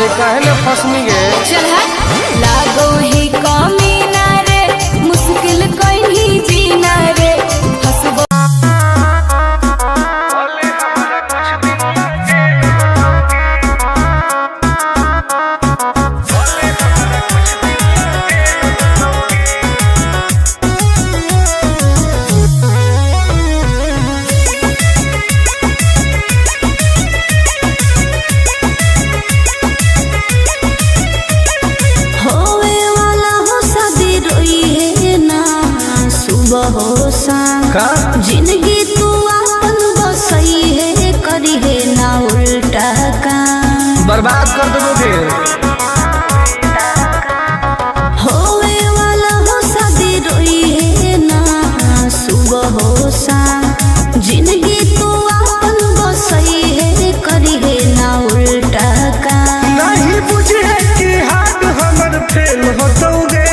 अरे काहे न फसनी गे। चल हट। लागो ही कमीना रे, मुश्किल कोई नहीं जीना रे। हंसबो जिंदगी तू अपन बसई है, करी है ना उल्टा काम, बर्बाद कर दोगे। होवे वाला हो शादी रोई है ना सुबह हो शाम। जिंदगी तू अपन बसई है, करी है ना उल्टा काम। नहीं बुझे कि हाथ हमर फेल होतोगे,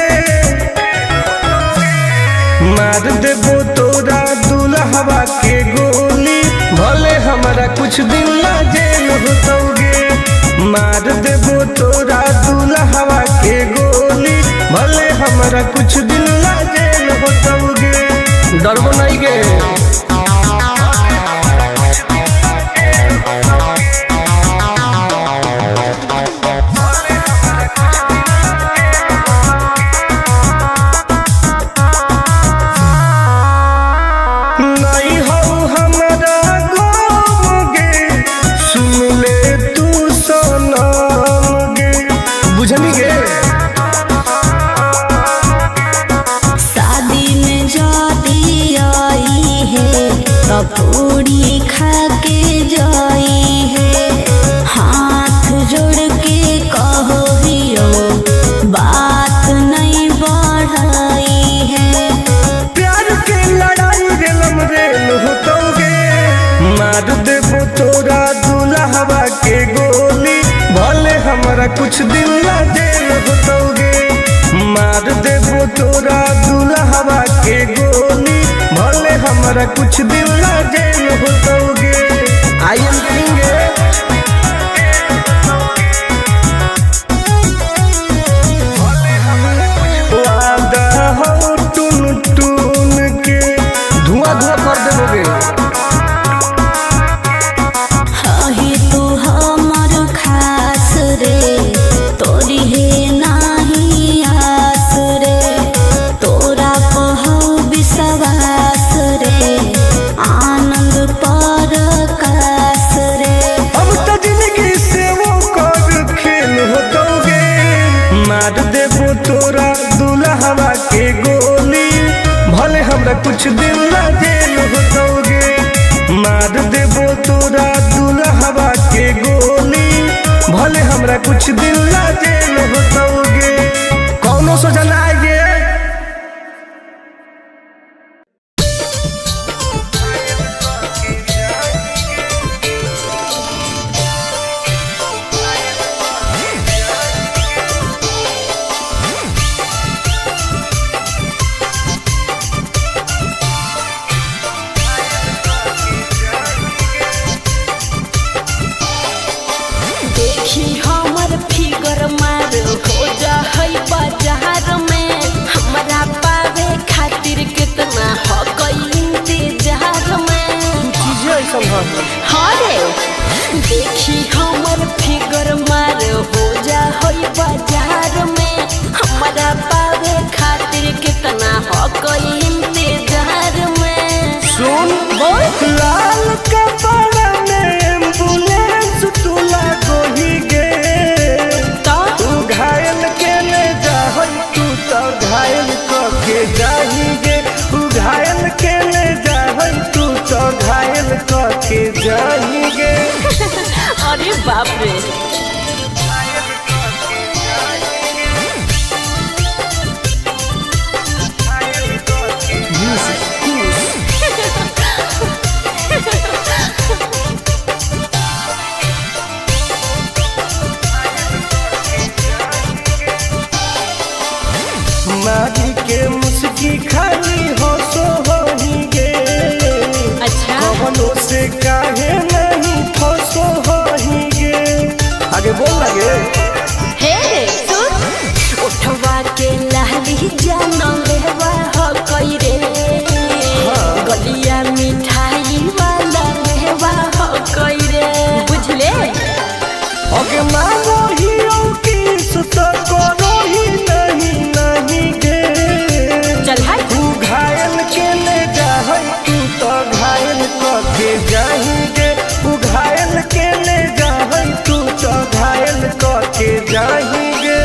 मार देबो तोरा दुल्हवा के गोली, भले हमारा कुछ दिन ला जेल होतोगे। मार देबो तोरा दुल्हवा के गोली, भले हमारा कुछ दिन ला जेल होतोगे। डरबो नहीं गे। पूरी खा के जाई है, हाथ जोड़ के कहो हियो बात नहीं बढ़ाई है। प्यार के लड़ाई रेलम रेल होतोगे, मार देबो तोरा दुल्हवा के गोली, भले हमारा कुछ दिन ला जेल होतोगे। मार देबो तोरा दुल्हवा के गोली, भले हमारा कुछ दिन ला जेल होतोगे। I am king. वादा हो टून टून के धुआं धुआं कर देबोगे। ही तू हमर खास रे, तोरी है नाही आस रे। तोरा पहो विश्वास रे, आनंद पर कास रे। अब तो जिंदगी से वो कर खेल होतोगे, मार देबो तोरा दुल्हवा के गोली, भले हमरा कुछ दिन ला जेल होतोगे। मार देबो तोरा दुल्हवा के गोली, भले हमरा कुछ दिन ला जेल होतोगे। कौनो सोचा ना आएगे। देखी हमर फिगर मार हो जा है बाजार में, हमरा पावे खातिर कितना हो गई इंतजार में। हाँ रे, देखी हमर फिगर मार हो जा है बाजार में, हमरा पावे खातिर कितना हो गई इंतजार में। सुन लाल कपड़ा में एम्बुलेंस तू लागोही गे, तू घायल के ले जाहई, तू तो घायल के जाही गे। तू घायल के ले जाहई, तू तो घायल के जाही गे। अरे बाप रे। मारी के मुस्की खाली हो सो होही गे। अच्छा, कवनो से काहे नहीं फसो होही गे। अगे मांगो ही किस तो करो ही नहीं गे। चल हाय तू घायल के ले जाए तू तो घायल के जाएंगे। तू घायल के ले जाए तू तो घायल के जाएंगे।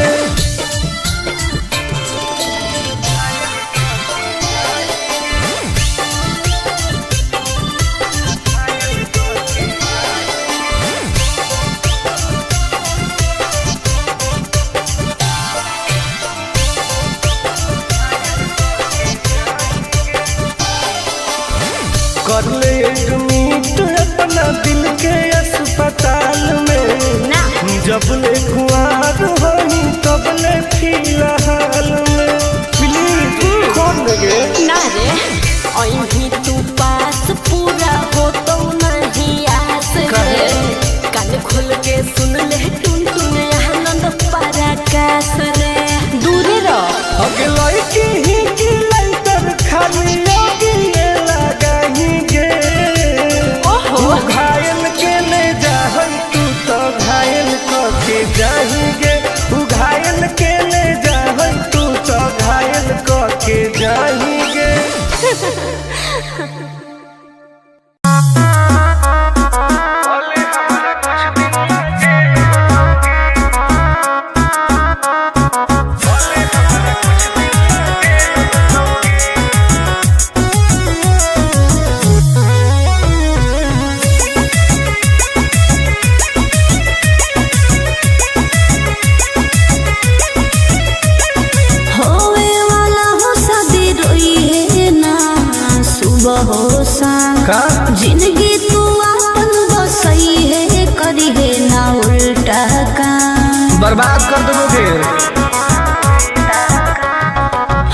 कर ले एडमिट अपना दिल के अस्पताल में ना जब ले कुआर होई तब ले फिलहाल में प्लीज खोल गे। ना रे अहीं तू पास पूरा हो तो नहीं आस रे। कान खोल के सुन ले टुन टुन आनंद पराकाश रे। दूरे रह अगे लड़की ही की लंतर खाली योगी लगाएंगे। ओहो तू घायल के ले जाए तू तो घायल के जाएंगे। तू घायल के ले जाए तू तो घायल के जाएंगे। होवे वाला हो शादी रोई है ना सुबह हो शाम। का जिंदगी तू अपन बसई है करी है ना उल्टा काम। बर्बाद कर दोगे।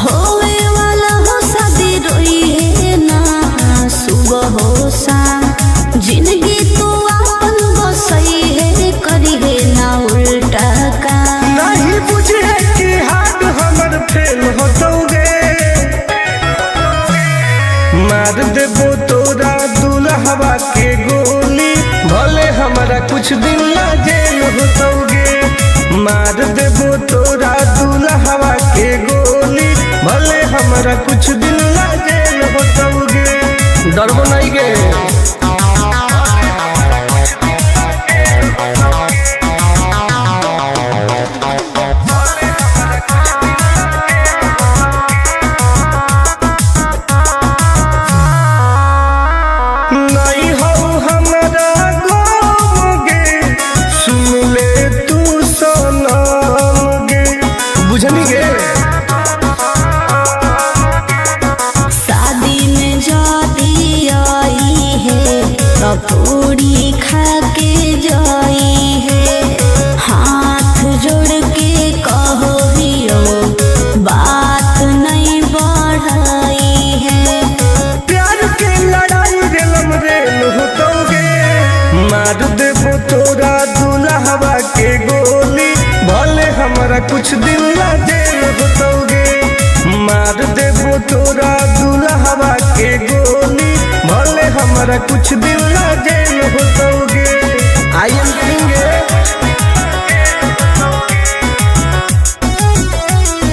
होवे वाला हो शादी रोई है ना सुबह हो शाम। जिंदगी तू अपन बसई है करी है ना उल्टा काम। नहीं बुझे कि हाथ हमर फेल होतोगे। मार देबो तोरा दुल्हवा के गोली भले हमारा कुछ दिन ला जेल होतोगे। मार देबो तोरा दुल्हवा के गोली भले हमारा कुछ दिन ला जेल होतोगे। डरबो नहीं गे। नहीं हो हमारा गाँव गे सुन ले तू सनम गे। बुझनी गे। शादी में जाती आई है तो पूरी खा के जाई है। हाथ जोड़ के कहो हियो बात नहीं बढ़ाई है। प्यार के लड़ाई रेलम रेल होतोगे। मार देबो तोरा दुल्हवा के गोली भले हमारा कुछ दिन ला जेल होतोगे। मार देबो तोरा दुल्हवा के गोली भले हमारा कुछ दिन ला जेल होतोगे। I am किंगे।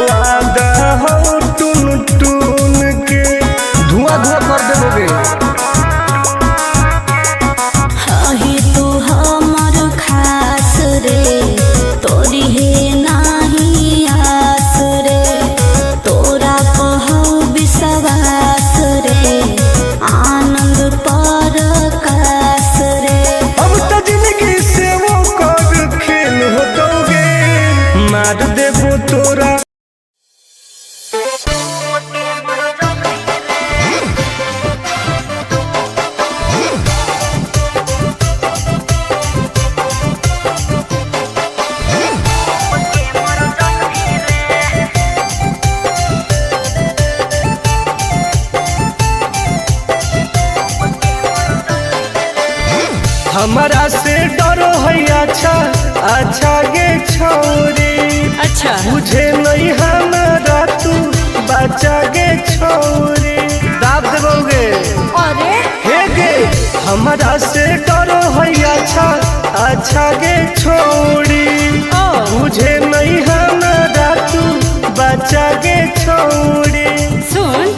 वादा हो टुन टुन के धुआं धुआं कर देबोगे। हाही तू हमर खास रे तोरी है नाही आस रे। तोरा पहु विश्वास रे आनंद परकाश रे। अब तो जिंदगी से वो कर खेल होतोगे। मार देबो तोरा हमारा से डरो है अच्छा अच्छा गे छोरी। अच्छा बुझे नहीं हमारा तू बचा गे छोरी। दाब देबोगे अरे हे गे हमारा से डरो है अच्छा पाछा गे छोड़ी बुझे नहीं हमारा तू बचा गे छोड़ी। सुन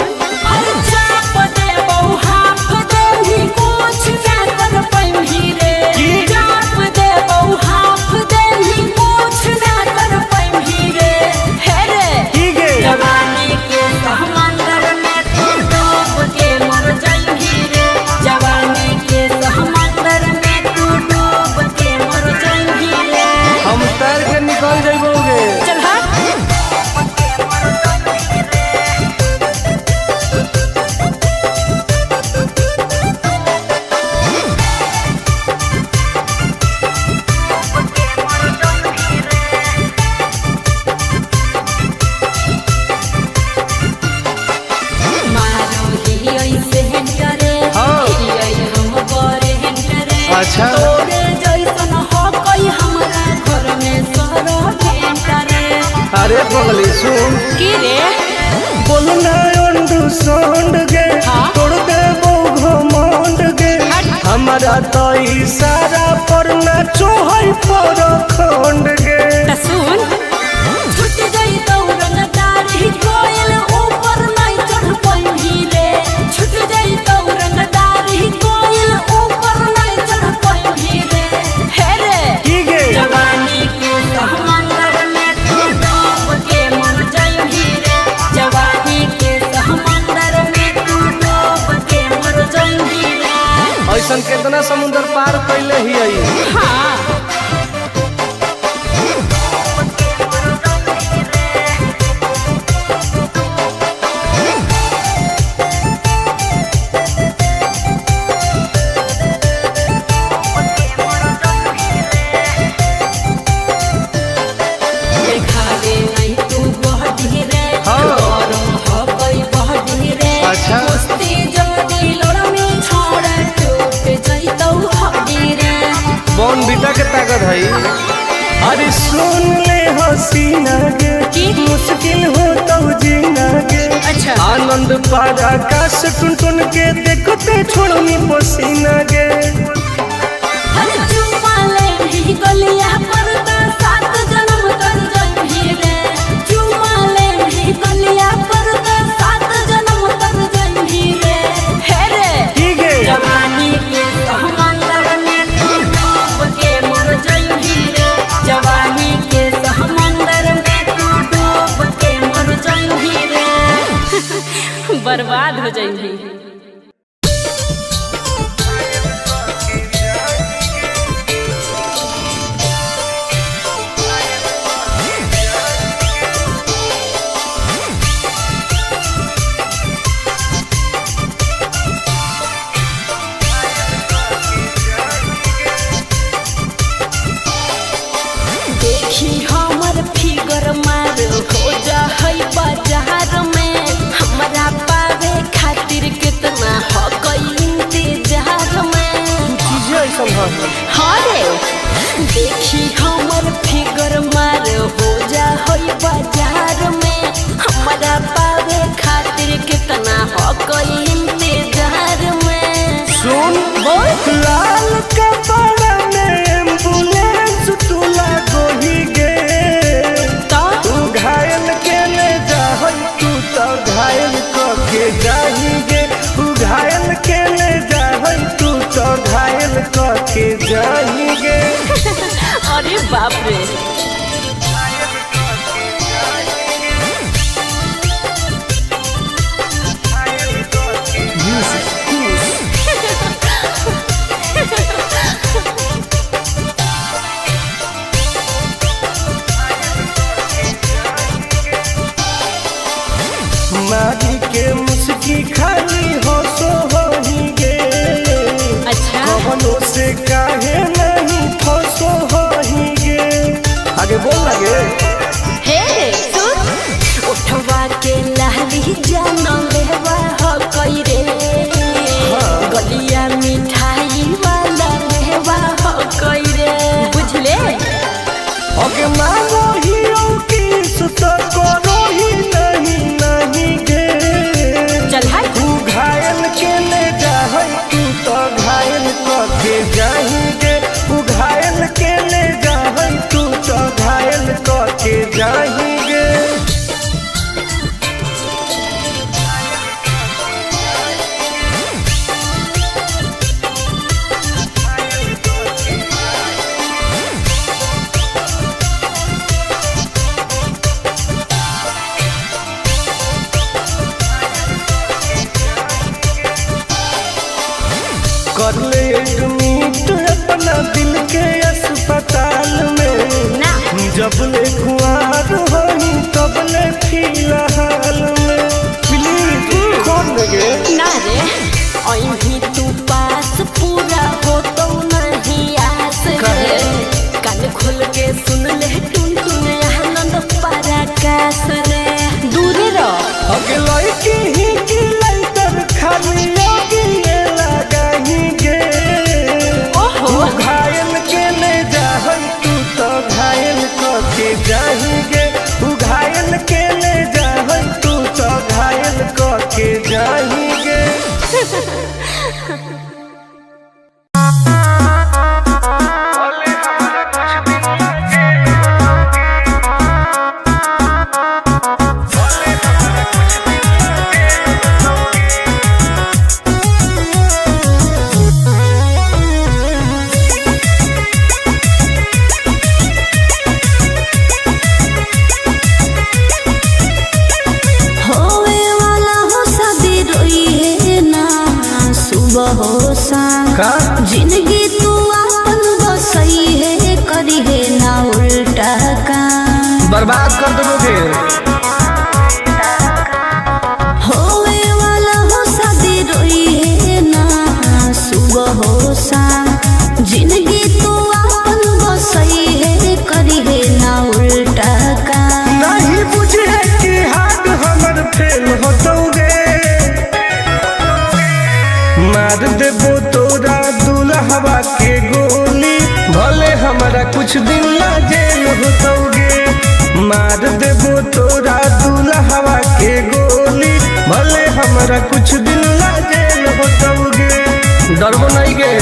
निकल जाइबोगे। चल अच्छा अरे पगली सुन की रे बोलना अंडू सोंड गे तोड़ दे वो घमंड गे हमारा तो इशारा पर नाचो है पर खंड गे। सुन छूट गई दौड़न दाढ़ी कोयल ऊपर नहीं चढ़ पाई रे छूट गई दौड़न दाढ़ी कोयल ऊपर नहीं चढ़ पाई रे हे रे की गे जवानी के समंदर में तू डूब के मर जाएगी रे जवानी के समंदर में तू डूब के मर जाएगी रे। ऐसन कितना समुद्र पार कैले ही आई। हाँ अच्छा बॉन बीटा के ताकत है। अरे सुन ले हसीना गे मुश्किल हो तो जीना गे। अच्छा आनंद पार आकाश टुन टुन के देखते छोड़नी पसीना गे। गलिया पर सात जन्म कर जाई रे चुमा ले गलिया पर सात जन्म कर जाई रे हे रे ठीक है जवानी के समंदर में तू डूब के मर जाई रे जवानी के समंदर में तू डूब के मर जाई रे बर्बाद हो जाई। देखी हमर फिगर मार हो जा है बाजार में हमरा पावे खातिर कितना हो गई इंतजार में चीजें ऐसा हाँ रे देखी हमर फिगर मार हो जा है बाजार में हमरा पावे खातिर कितना हो गई इंतजार में। सुन बोल लाल कपड़ा में एम्बुलेंस तुला गोही गे तू घायल के ले जा तू तो घायल के जाही गे तू घायल के ले जा तू तो घायल के जाही गे। अरे बाप रे मारी के मुस्की खाली हो सो होही गे। अच्छा कवनो से काहे नहीं फसो होही गे। आगे बोल लगे हे सुन उठवा के लाली जानो लेवा हो कोई रे गलिया मिठाई वाला लेवा हो कोई रे बुझले ओके मांगो ही किस तो करो ही नहीं गे। चल हाय तू घायल के ले जा तू तो घायल के जाही गे बर्बाद कर दोगे। होवे वाला हो शादी रोई है ना सुबह हो शाम, जिंदगी तू अपन बसई है करी है ना उल्टा काम। नहीं बुझे कि हाथ हमर फेल होतोगे, मार देबो तोरा दुल्हवा के गोली, भले हमारा कुछ दिन ला जेल होतोगे। मार देबो तोरा दुल्हवा के गोली, भले हमारा कुछ दिन ला जेल होतोगे। डरबो नहीं गे।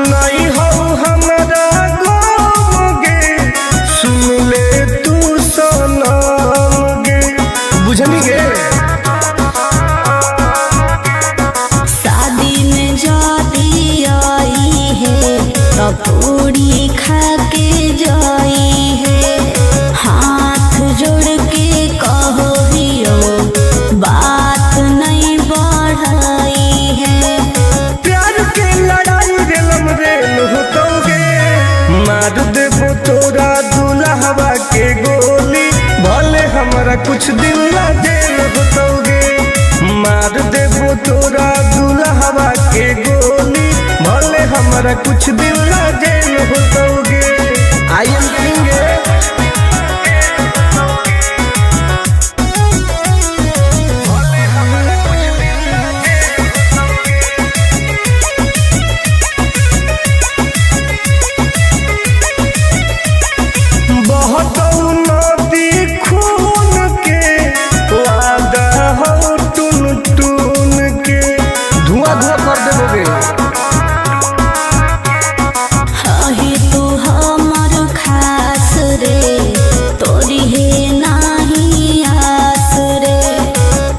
नहीं हो हमारा गम गे, सुन ले तू सनम गे, बुझनी गे। शादी में जाती आई है तो पूरी खा के जाई है, हाथ जोड़ के कहो हियो बात नहीं बढ़ाई है। प्यार के लड़ाई रेलम रेल होतोगे, मार देबो तोरा दुल्हवा के गोली, भले हमारा कुछ दिन ला जेल होतोगे। मार देबो तोरा दुल्हवा के गोली, भले हमारा कुछ दिन ला जेल होतोगे। I am king. बहुत नदी खून के वादा हो टून टून के, धुआं धुआं कर देबोगे। हही तू हमर खास रे, तोरी है नाही आस रे,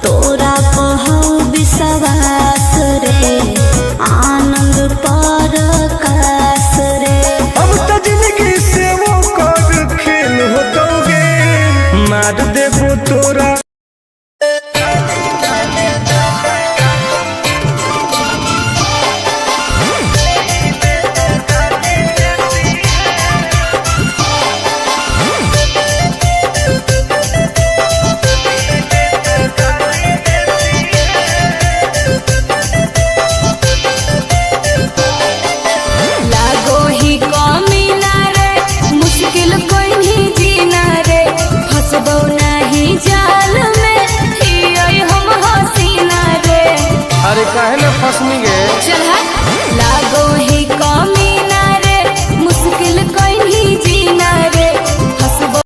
तोरा पहौ विश्वास रे, आनंद परकाश रे। अब तो जिंदगी से वो कर खेल होतोगे, मार देबो तोरा। लागो ही कमीना रे, मुश्किल कोई नहीं जीना रे, फंसबो नहीं जाल में, हियोई हम हसीना रे। अरे काहे न फसनी गे। चल लागो ही कमीना रे, मुश्किल कोई नहीं जीना रे, फंसबो।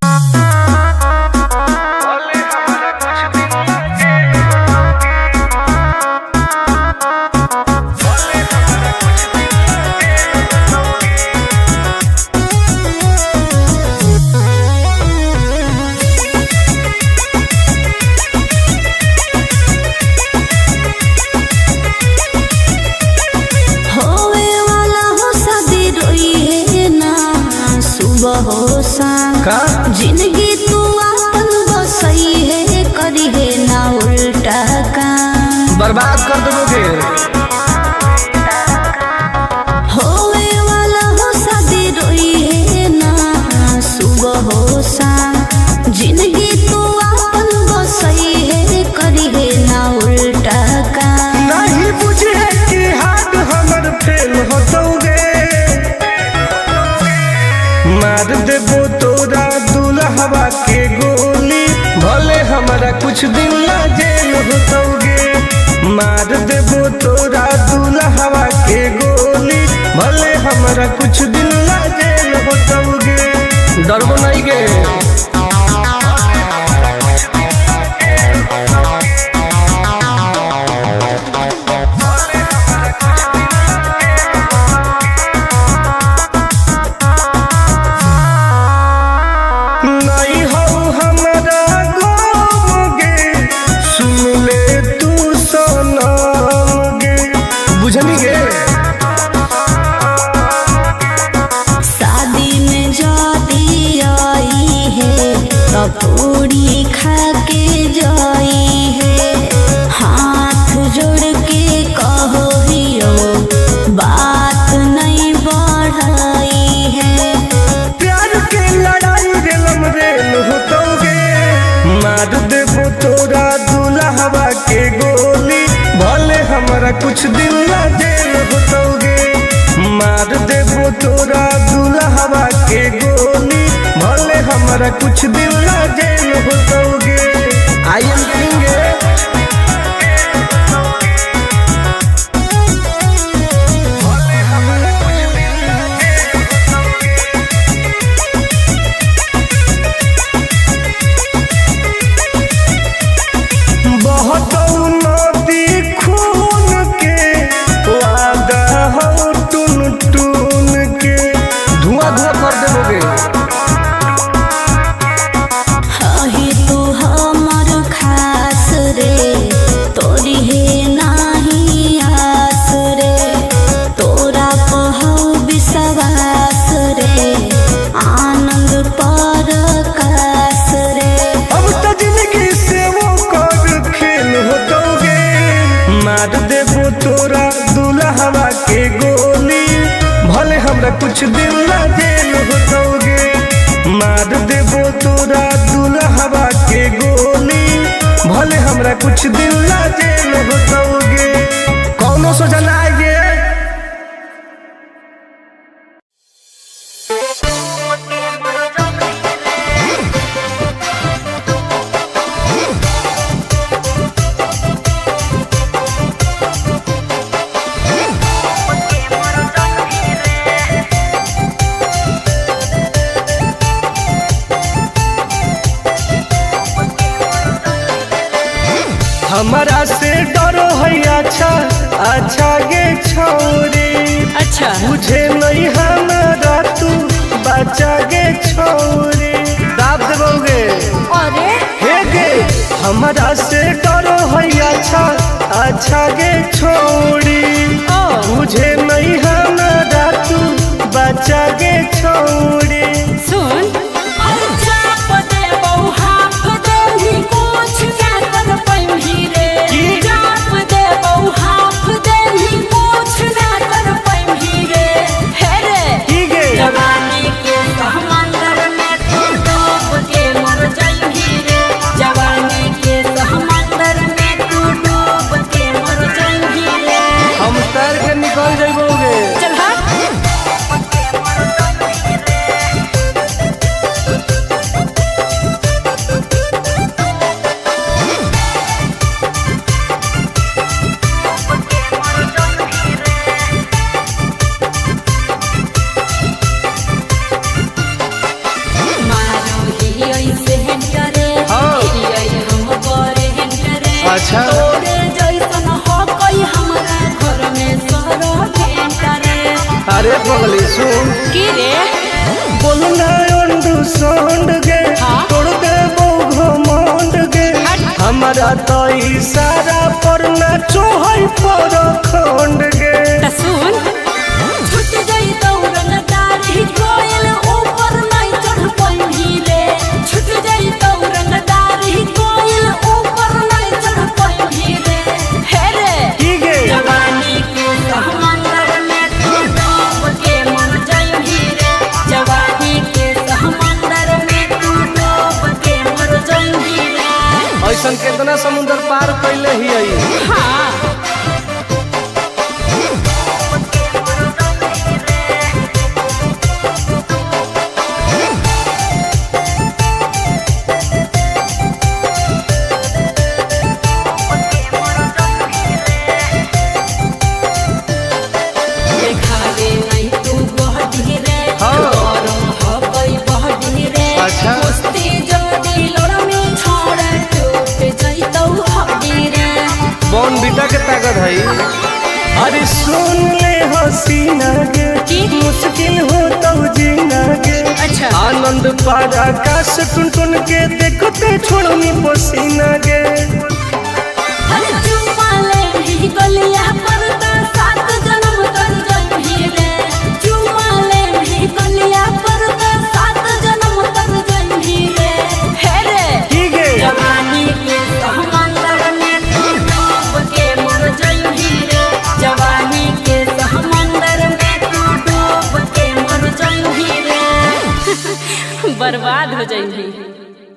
होवे वाला हो शादी रोई है ना सुबह हो शाम, का जिंदगी तू अपन बसई है करी है ना उल्टा काम। बर्बाद कर दोगे। होवे वाला हो शादी रोई है ना सुबह हो शाम, जिंदगी तू अपन बसई है करी है ना उल्टा काम। नहीं बुझे कि हाथ हमर फेल होतोगे, मार देबो तोरा दुल्हवा के गोली, भले हमारा कुछ दिन ला जेल होतोगे। मार देबो तोरा दुल्हवा के गोली, भले हमारा कुछ दिन ला जेल होतोगे। डरबो नहीं गे। नहीं हो हमारा गम गे, सुन ले तू सनम गे, बुझनी गे। शादी में जाती आई मार देबो तोरा दुल्हवा के गोली, भले हमरा कुछ दिन ला जेल होतोगे। मार देबो तोरा दुल्हवा के गोली, भले हमरा कुछ दिन ला जेल होतोगे। आई एम किंग कुछ दिन ला जेल होतोगे। मार देबो तोरा दुल्हवा के गोली, भले हमरा कुछ दिन ला जेल होतोगे। कौनो सोचा ना आएगे। हमारा से डरो है अच्छा अच्छा गे छोरी, अच्छा मुझे नहीं हमारा तू बचा गे छोरी। दाब देबोगे अरे हे गे, हमारा से डरो है अच्छा अच्छा गे छोरी, मुझे नहीं हमारा तू बचा गे छोरी। सुन निकल जाइबोगे। चल हाँ। अच्छा अरे पगली सुन की रे बोलना अंडू सोंड गे, तोड़ दे वो घमंड गे। हमारा तो इशारा पर ना चोहई पर खंड गे। सुन छूट गई दौड़न दारी कोयल ऊपर नहीं चढ़ पाई रे। छूट गई दौड़न दारी कोयल ऊपर नहीं चढ़ पाई रे। हे रे की गे जवानी के समंदर में तू डूब के मर जाई रे। जवानी के समंदर में तू डूब के मर जाई रे। ऐसन कितना समुद्र पार कैले ही आई। हाँ अच्छा बॉन बीटा के ताकत है। अरे सुन ले हसीना गे, मुश्किल हो तो जीना गे। अच्छा आनंद पार आकाश टुन टुन के देखते छोड़नी पसीना गे। गलिया पर सात जन्म कर गई रे। चुमा ले भी गलिया पर सात जन्म कर गई रे। हे रे की गे जवानी के समंदर में तू डूब के मर जाई रे। जवानी के समंदर में तू डूब के मर जाई रे। बर्बाद हो जाएंगी।